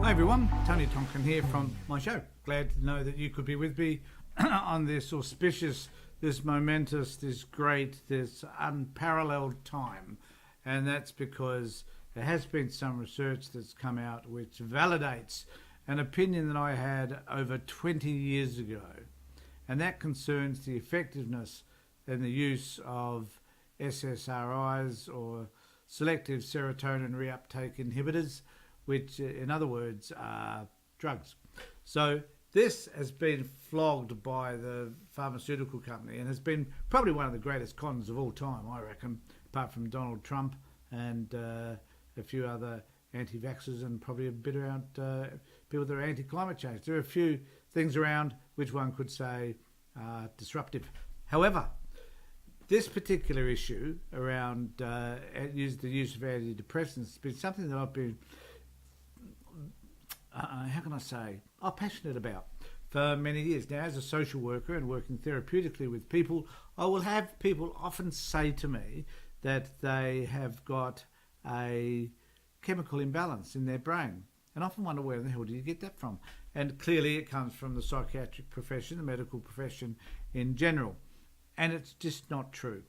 Hi everyone, Tony Tonkin here from my show. Glad to know that you could be with me on this auspicious, this momentous, this great, this unparalleled time. And that's because there has been some research that's come out which validates an opinion that I had over 20 years ago. And that concerns the effectiveness and the use of SSRIs, or selective serotonin reuptake inhibitors, which in other words are drugs. So this has been flogged by the pharmaceutical company and has been probably one of the greatest cons of all time, I reckon, apart from Donald Trump and a few other anti-vaxxers and probably a bit around people that are anti-climate change. There are a few things around which one could say are disruptive. However, this particular issue around the use of antidepressants has been something that I've been, passionate about for many years. Now, as a social worker and working therapeutically with people, I will have people often say to me that they have got a chemical imbalance in their brain. And I often wonder, where the hell do you get that from? And clearly it comes from the psychiatric profession, the medical profession in general. And it's just not true.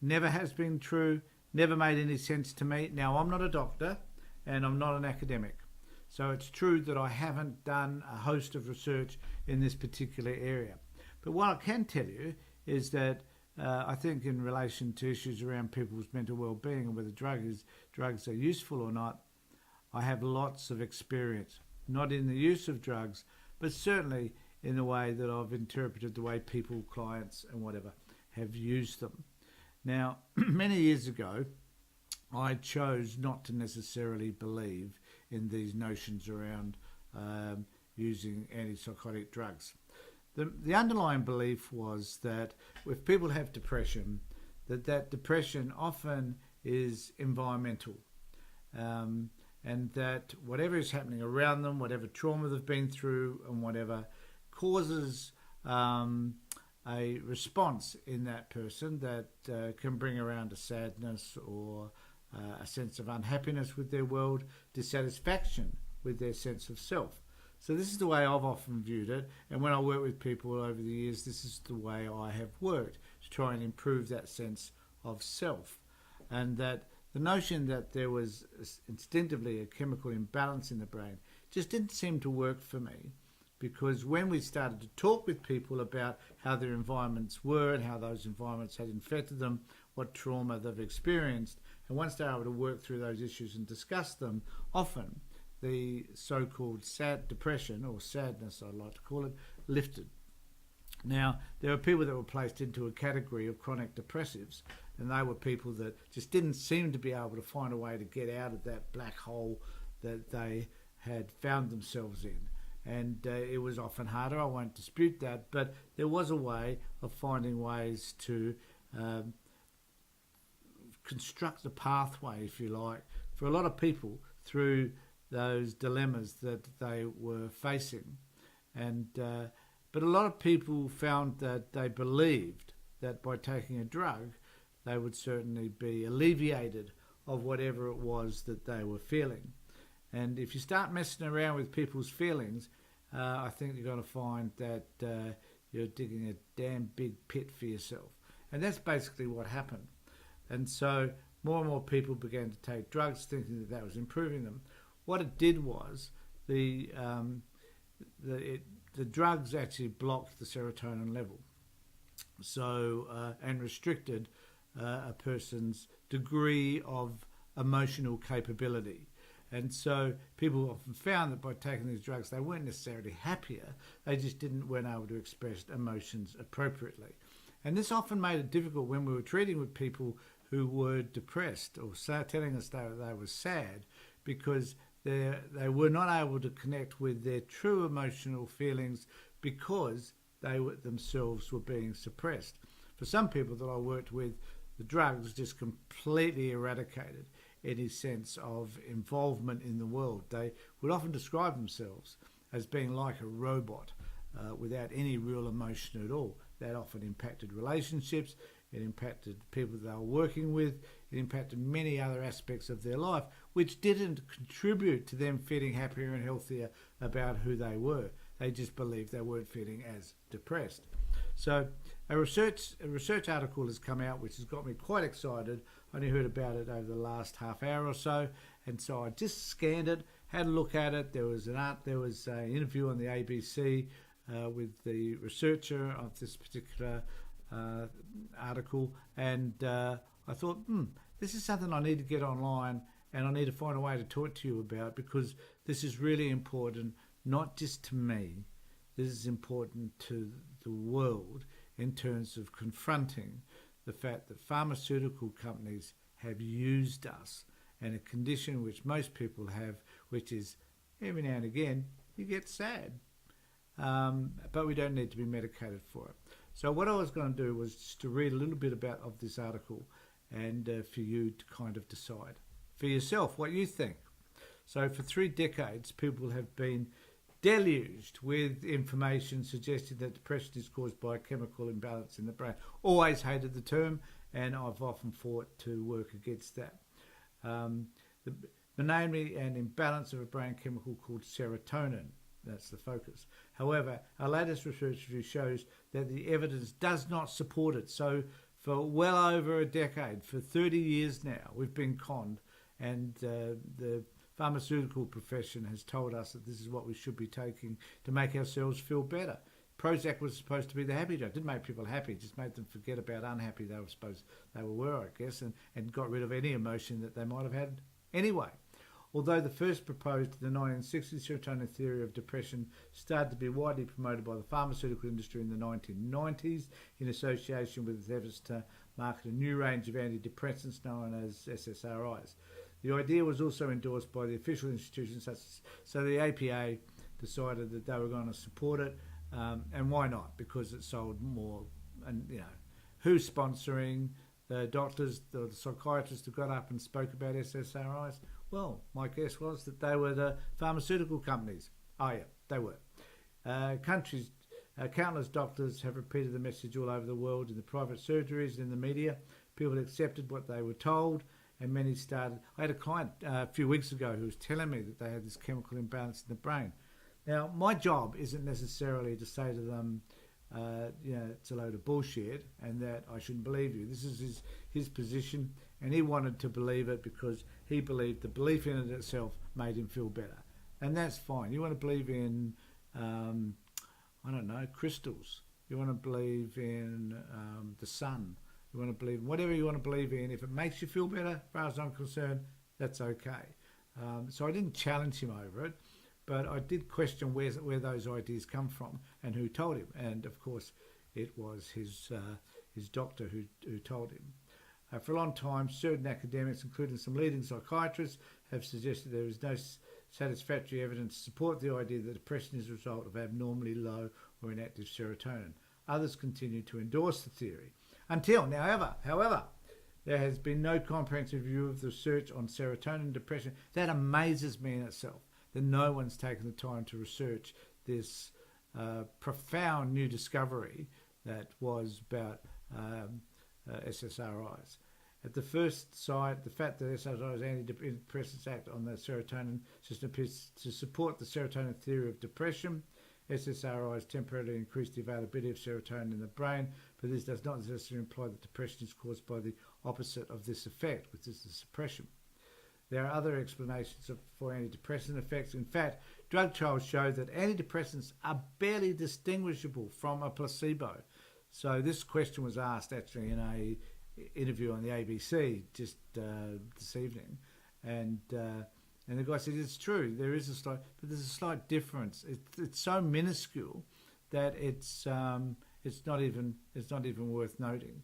Never has been true, never made any sense to me. Now, I'm not a doctor and I'm not an academic. So it's true that I haven't done a host of research in this particular area. But what I can tell you is that I think in relation to issues around people's mental well-being and whether drugs are useful or not, I have lots of experience, not in the use of drugs, but certainly in the way that I've interpreted the way people, clients and whatever have used them. Now, many years ago, I chose not to necessarily believe in these notions around using antipsychotic drugs. The underlying belief was that if people have depression, that depression often is environmental, and that whatever is happening around them, whatever trauma they've been through and whatever, causes a response in that person that can bring around a sadness or a sense of unhappiness with their world, dissatisfaction with their sense of self. So this is the way I've often viewed it, and when I work with people over the years, this is the way I have worked to try and improve that sense of self. And that the notion that there was instinctively a chemical imbalance in the brain just didn't seem to work for me, because when we started to talk with people about how their environments were and how those environments had infected them, what trauma they've experienced, and once they're able to work through those issues and discuss them, often the so-called sad depression, or sadness I like to call it, lifted. Now, there were people that were placed into a category of chronic depressives, and they were people that just didn't seem to be able to find a way to get out of that black hole that they had found themselves in. And it was often harder, I won't dispute that, but there was a way of finding ways to construct a pathway, if you like, for a lot of people through those dilemmas that they were facing. And but a lot of people found that they believed that by taking a drug, they would certainly be alleviated of whatever it was that they were feeling. And if you start messing around with people's feelings, I think you're going to find that you're digging a damn big pit for yourself. And that's basically what happened. And so more and more people began to take drugs thinking that that was improving them. What it did was the drugs actually blocked the serotonin level, so and restricted a person's degree of emotional capability. And so people often found that by taking these drugs, they weren't necessarily happier, they just weren't able to express emotions appropriately. And this often made it difficult when we were treating with people who were depressed or telling us they were sad, because they were not able to connect with their true emotional feelings because they themselves were being suppressed. For some people that I worked with, the drugs just completely eradicated any sense of involvement in the world. They would often describe themselves as being like a robot without any real emotion at all. That often impacted relationships, it impacted people they were working with, it impacted many other aspects of their life, which didn't contribute to them feeling happier and healthier about who they were. They just believed they weren't feeling as depressed. So a research article has come out which has got me quite excited. I only heard about it over the last half hour or so, and so I just scanned it, had a look at it. There was an interview on the ABC with the researcher of this particular article, and I thought, this is something I need to get online, and I need to find a way to talk to you about, because this is really important, not just to me. This is important to the world in terms of confronting the fact that pharmaceutical companies have used us in a condition which most people have, which is every now and again you get sad, but we don't need to be medicated for it. So what I was going to do was just to read a little bit of this article, and for you to kind of decide for yourself what you think. So for 3 decades, people have been deluged with information suggesting that depression is caused by a chemical imbalance in the brain. Always hated the term, and I've often fought to work against that. Namely, an imbalance of a brain chemical called serotonin. That's the focus. However, our latest research review shows that the evidence does not support it. So for well over a decade, for 30 years now, we've been conned, and the pharmaceutical profession has told us that this is what we should be taking to make ourselves feel better. Prozac was supposed to be the happy drug. It didn't make people happy, it just made them forget about unhappy they were, I guess, and got rid of any emotion that they might have had anyway. Although the first proposed in the 1960s, serotonin theory of depression started to be widely promoted by the pharmaceutical industry in the 1990s in association with its efforts to market a new range of antidepressants known as SSRIs. The idea was also endorsed by the official institutions, so the APA decided that they were going to support it, and why not? Because it sold more. And who's sponsoring the doctors, the psychiatrists who got up and spoke about SSRIs? Well, my guess was that they were the pharmaceutical companies. Oh yeah, they were. Countless doctors have repeated the message all over the world in the private surgeries and in the media. People accepted what they were told, and many started. I had a client a few weeks ago who was telling me that they had this chemical imbalance in the brain. Now, my job isn't necessarily to say to them, it's a load of bullshit and that I shouldn't believe you. This is his position, and he wanted to believe it because he believed the belief in it itself made him feel better. And that's fine. You want to believe in, crystals. You want to believe in the sun. You want to believe in whatever you want to believe in. If it makes you feel better, as far as I'm concerned, that's okay. So I didn't challenge him over it, but I did question where those ideas come from and who told him. And of course, it was his doctor who told him. For a long time, certain academics, including some leading psychiatrists, have suggested there is no satisfactory evidence to support the idea that depression is a result of abnormally low or inactive serotonin. Others continue to endorse the theory. Until now, however, there has been no comprehensive review of the research on serotonin depression. That amazes me in itself, that no one's taken the time to research this profound new discovery that was about SSRIs. At the first sight, the fact that SSRIs antidepressants act on the serotonin system appears to support the serotonin theory of depression. SSRIs temporarily increase the availability of serotonin in the brain, but this does not necessarily imply that depression is caused by the opposite of this effect, which is the suppression. There are other explanations for antidepressant effects. In fact, drug trials show that antidepressants are barely distinguishable from a placebo. So this question was asked actually in an interview on the ABC just this evening, and the guy said it's true. There's a slight difference. It's so minuscule that it's not even worth noting.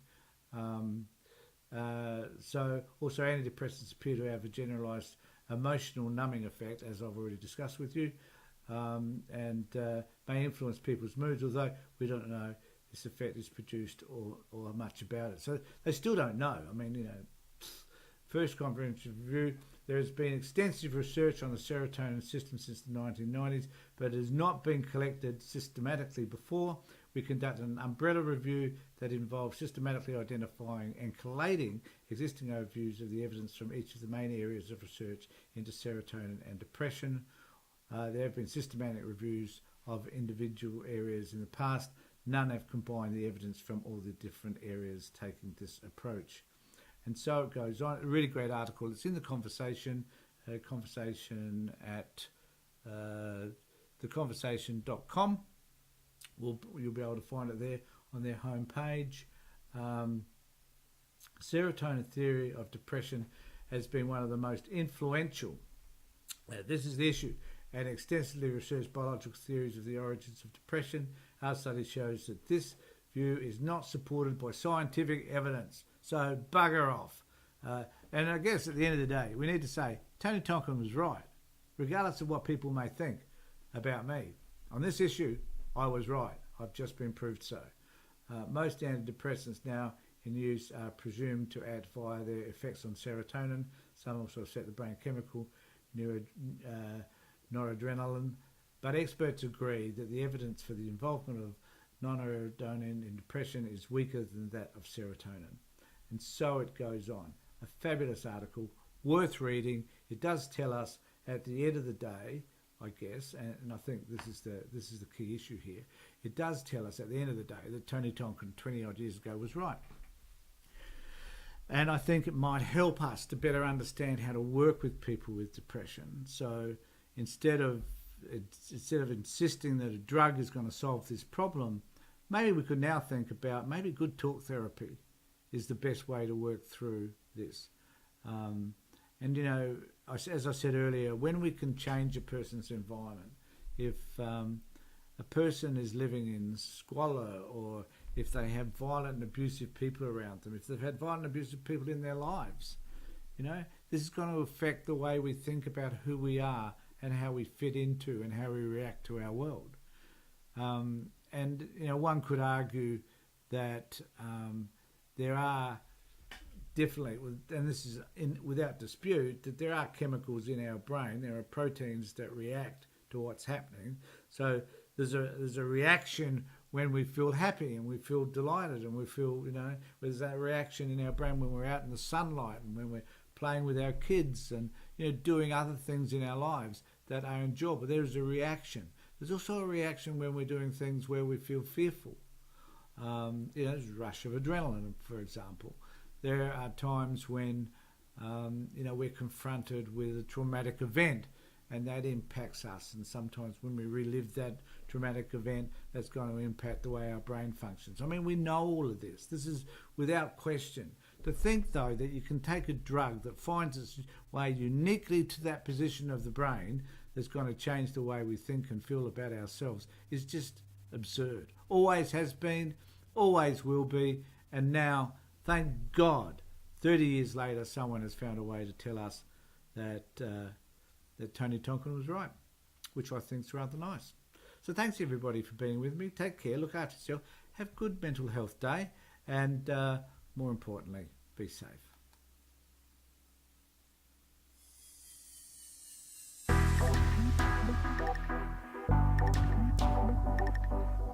So also antidepressants appear to have a generalised emotional numbing effect, as I've already discussed with you, and may influence people's moods, although we don't know this effect is produced or much about it. So they still don't know. I mean, first comprehensive review, there has been extensive research on the serotonin system since the 1990s, but it has not been collected systematically before. we conducted an umbrella review that involved systematically identifying and collating existing overviews of the evidence from each of the main areas of research into serotonin and depression. There have been systematic reviews of individual areas in the past. None have combined the evidence from all the different areas taking this approach. And so it goes on. A really great article. It's in the Conversation, conversation at theconversation.com. You'll be able to find it there on their homepage. Serotonin theory of depression has been one of the most influential, this is the issue, and extensively researched biological theories of the origins of depression. Our study shows that this view is not supported by scientific evidence, so bugger off. And I guess at the end of the day, we need to say Tony Tonkin was right, regardless of what people may think about me. On this issue, I was right. I've just been proved so. Most antidepressants now in use are presumed to act via their effects on serotonin. Some also set the brain chemical noradrenaline. But experts agree that the evidence for the involvement of noradrenaline in depression is weaker than that of serotonin. And so it goes on. A fabulous article, worth reading. It does tell us at the end of the day, I guess, and I think this is the key issue here. It does tell us at the end of the day that Tony Tonkin 20 odd years ago was right. And I think it might help us to better understand how to work with people with depression. So instead of insisting that a drug is going to solve this problem, maybe we could now think about maybe good talk therapy is the best way to work through this. And, you know, as I said earlier, when we can change a person's environment, if a person is living in squalor, or if they have violent and abusive people around them, if they've had violent and abusive people in their lives, you know, this is going to affect the way we think about who we are and how we fit into and how we react to our world. And, you know, one could argue that there are definitely, and this is without dispute, that there are chemicals in our brain, there are proteins that react to what's happening. So there's a reaction when we feel happy and we feel delighted and we feel, you know, there's that reaction in our brain when we're out in the sunlight and when we're playing with our kids and, you know, doing other things in our lives that are enjoyable. There's a reaction. There's also a reaction when we're doing things where we feel fearful. You know, there's a rush of adrenaline, for example. There are times when, you know, we're confronted with a traumatic event and that impacts us. And sometimes when we relive that traumatic event, that's going to impact the way our brain functions. I mean, we know all of this. This is without question. To think, though, that you can take a drug that finds its way uniquely to that position of the brain that's going to change the way we think and feel about ourselves is just absurd. Always has been, always will be, and now, thank God, 30 years later, someone has found a way to tell us that that Tony Tonkin was right, which I think is rather nice. So thanks everybody for being with me. Take care, look after yourself, have a good mental health day, and more importantly, be safe.